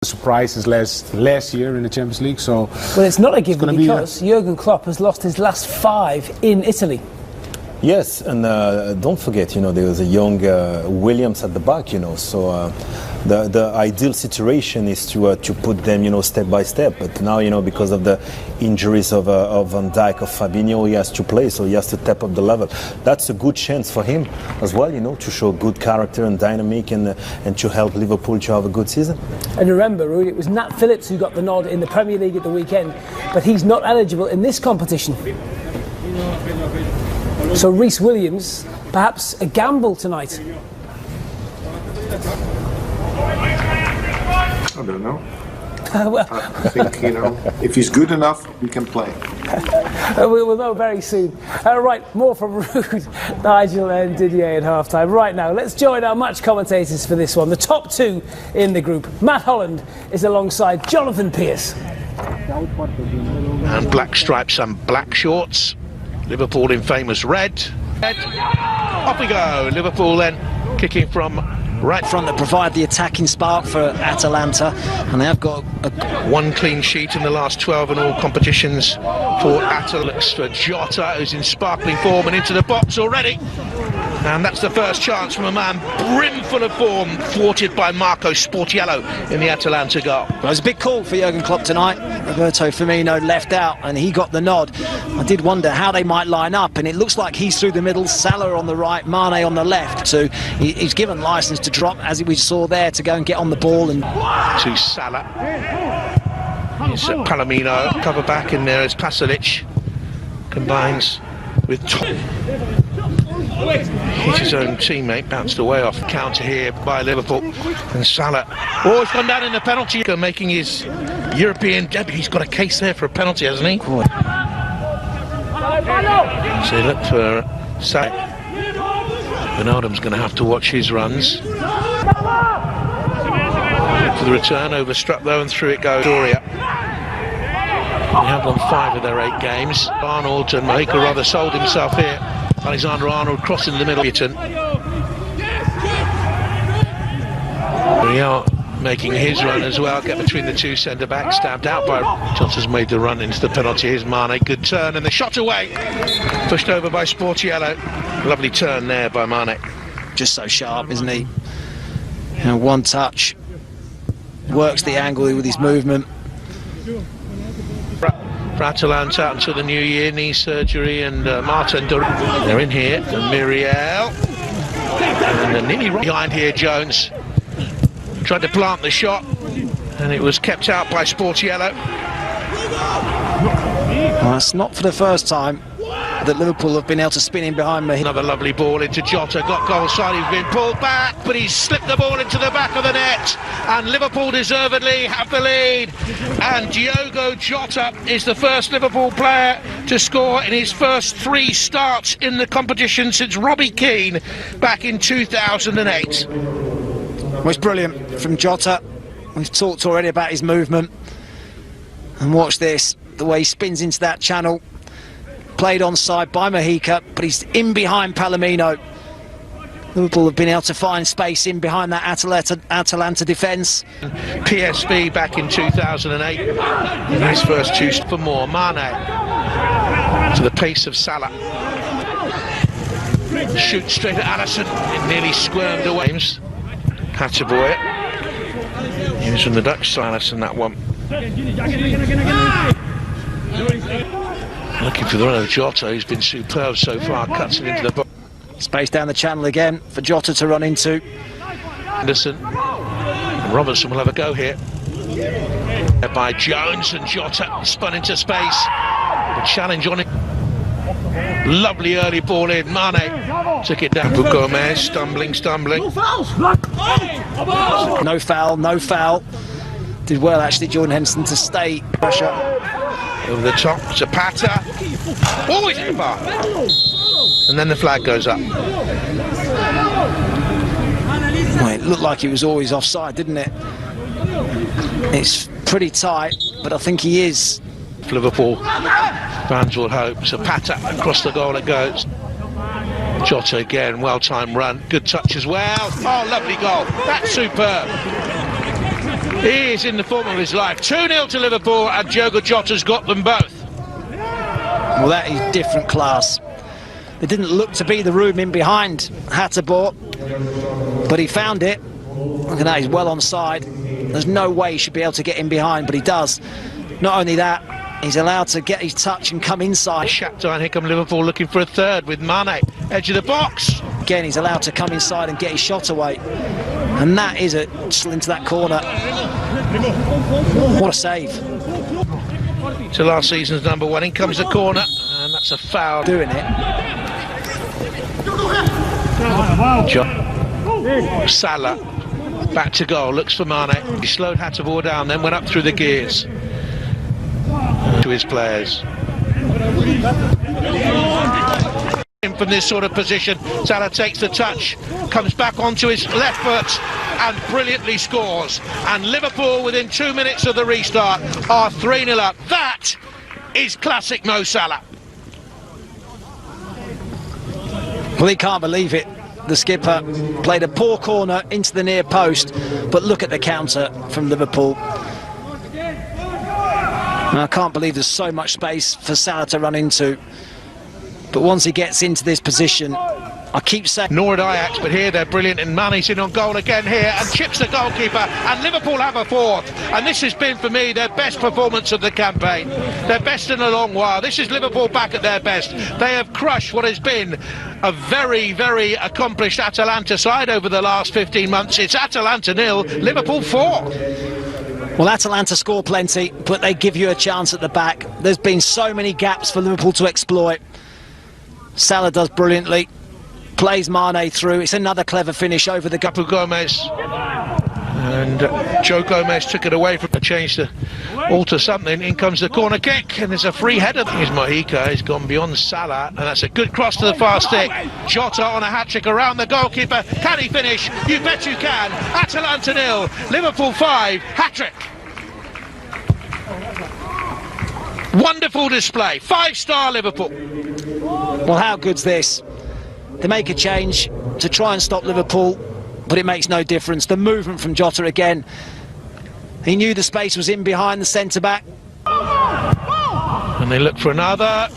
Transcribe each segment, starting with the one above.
surprises last year in the Champions League. So well, it's not a given because Jurgen Klopp has lost his last 5 in Italy. Yes, and don't forget, you know, there was a young Williams at the back, you know, so the ideal situation is to put them, you know, step by step. But now, you know, because of the injuries of Van Dijk, of Fabinho, he has to play, so he has to step up the level. That's a good chance for him as well, you know, to show good character and dynamic and to help Liverpool to have a good season. And remember, Ruud, it was Nat Phillips who got the nod in the Premier League at the weekend, but he's not eligible in this competition. So Rhys Williams, perhaps a gamble tonight. I don't know. Well, I think, you know, if he's good enough, he can play. We'll know very soon. Right, more from Ruud, Nigel and Didier at half-time. Right now, let's join our match commentators for this one. The top 2 in the group. Matt Holland is alongside Jonathan Pearce. And black stripes and black shorts. Liverpool in famous red. Off we go. Liverpool then kicking from right front that provide the attacking spark for Atalanta, and they have got one clean sheet in the last 12 in all competitions for Atalanta. For Jota, who's in sparkling form and into the box already. And that's the first chance from a man brimful of form, thwarted by Marco Sportiello in the Atalanta goal. Well, it was a big call for Jurgen Klopp tonight. Roberto Firmino left out and he got the nod. I did wonder how they might line up, and it looks like he's through the middle, Salah on the right, Mane on the left. So he's given licence to drop, as we saw there, to go and get on the ball. And to Salah. Here's Palomino, cover back in there as Pasalic combines with Tom. Hit his own teammate, bounced away off counter here by Liverpool, and Salah. Oh, he's gone down in the penalty, making his European debut. He's got a case there for a penalty, hasn't he? So look for Salah. Wijnaldum's going to have to watch his runs. For the return, overstruck though, and through it goes Doria. They have won 5 of their 8 games. Arnold and Mahika rather sold himself here. Alexander Arnold crossing the middle. Real making his run as well, get between the 2 centre-backs, stabbed out by Jota's made the run into the penalty. Here's Mane, good turn, and the shot away, pushed over by Sportiello. Lovely turn there by Mane. Just so sharp, isn't he? And one touch, works the angle with his movement. For Atalanta until the new year, knee surgery, and Martin they're in here, and Muriel, and nearly right behind here, Jones tried to plant the shot, and it was kept out by Sportiello. Well, it's not for the first time that Liverpool have been able to spin in behind me. Another lovely ball into Jota, got goal side, he's been pulled back, but he's slipped the ball into the back of the net, and Liverpool deservedly have the lead. And Diogo Jota is the first Liverpool player to score in his first 3 starts in the competition since Robbie Keane back in 2008. Well, it's brilliant from Jota. We've talked already about his movement, and watch this, the way he spins into that channel. Played onside by Mahika, but he's in behind Palomino. Liverpool have been able to find space in behind that Atalanta defence. PSV back in 2008, in his first 2 for more. Mane to the pace of Salah. Shoot straight at Alisson, it nearly squirmed away. Hatterboy. He was from the Dutch side, Alisson, that one. Looking for the run of Jota, who's been superb so far, cuts it into the box. Space down the channel again for Jota to run into. Anderson and Robertson will have a go here. By Jones, and Jota spun into space. The challenge on it. Lovely early ball in. Mane took it down. Gomez stumbling. No foul. Did well actually, Jordan Henderson, to stay pressure. Over the top, Zapata. Oh, he's hit the bar. And then the flag goes up. Well, it looked like he was always offside, didn't it? It's pretty tight, but I think he is. Liverpool fans will hope. Zapata across the goal it goes. Jota again, well-timed run, good touch as well. Oh, lovely goal. That's superb. He is in the form of his life. 2-0 to Liverpool, and Diogo Jota's got them both. Well, that is different class. There didn't look to be the room in behind Hateboer, but he found it. Look at that, he's well onside. There's no way he should be able to get in behind, but he does. Not only that, he's allowed to get his touch and come inside. Shakhtar, and here come Liverpool looking for a third with Mane, edge of the box. Again, he's allowed to come inside and get his shot away. And that is it, still into that corner. What a save. To last season's number 1, in comes the corner, and that's a foul. Doing it. Salah, back to goal, looks for Mane. He slowed Hateboer down, then went up through the gears to his players. From this sort of position, Salah takes the touch, comes back onto his left foot and brilliantly scores. And Liverpool, within 2 minutes of the restart, are 3-0 up. That is classic Mo Salah. Well, he can't believe it. The skipper played a poor corner into the near post, but look at the counter from Liverpool. And I can't believe there's so much space for Salah to run into. But once he gets into this position, I keep saying... Nor at Ajax, but here they're brilliant, and Mane's in on goal again here, and chips the goalkeeper, and Liverpool have a fourth. And this has been, for me, their best performance of the campaign. Their best in a long while. This is Liverpool back at their best. They have crushed what has been a very, very accomplished Atalanta side over the last 15 months. It's Atalanta 0, Liverpool 4. Well, Atalanta score plenty, but they give you a chance at the back. There's been so many gaps for Liverpool to exploit. Salah does brilliantly, plays Mane through. It's another clever finish over the Gapu Gomez, and Joe Gomez took it away from a change to alter something. In comes the corner kick, and there's a free header. Here's Mojica, he's gone beyond Salah, and that's a good cross to the far stick. Jota on a hat-trick around the goalkeeper. Can he finish? You bet you can. Atalanta 0, Liverpool 5, hat-trick. Wonderful display, 5-star Liverpool. Well, how good's this? They make a change to try and stop Liverpool, but it makes no difference. The movement from Jota again. He knew the space was in behind the centre-back. And they look for another.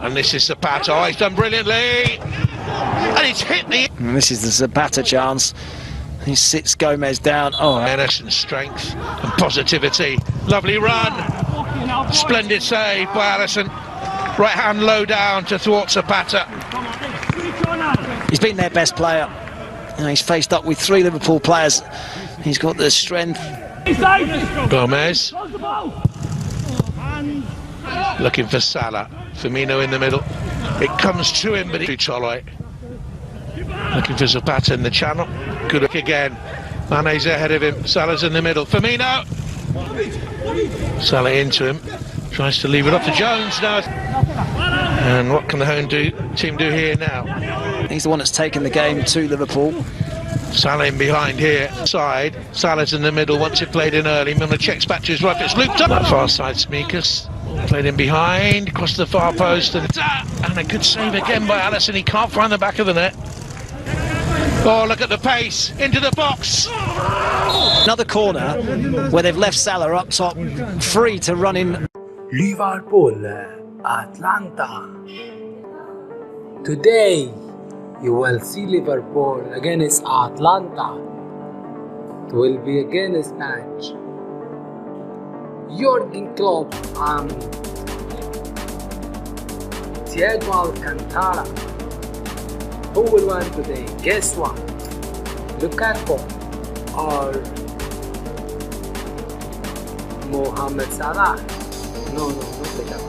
And this is Zapata. Oh, he's done brilliantly. And it's hit the... And this is the Zapata chance. He sits Gomez down. Oh, Ederson's strength and positivity. Lovely run. Splendid save by Alisson. Right hand low down to thwart Zapata. He's been their best player. You know, he's faced up with 3 Liverpool players. He's got the strength. Gomez. Looking for Salah. Firmino in the middle. It comes to him, but he... Toloi. Looking for Zapata in the channel. Good look again. Mane's ahead of him. Salah's in the middle. Firmino. Salah into him. Tries to leave it off to Jones now. And what can the home team do here now? He's the one that's taken the game to Liverpool. Salah in behind here. Side. Salah's in the middle. Once it played in early. Milner checks back to his right. It's looped up. That far side, Smeekas. Played in behind. Across the far post. And a good save again by Alisson. He can't find the back of the net. Oh, look at the pace. Into the box. Another corner where they've left Salah up top, free to run in. Liverpool, Atlanta. Today you will see Liverpool against Atlanta. It will be a tennis match. Jurgen Klopp and Thiago Alcantara. Who will win today? Guess what? Lukaku or Mohamed Salah? No, not Lukaku.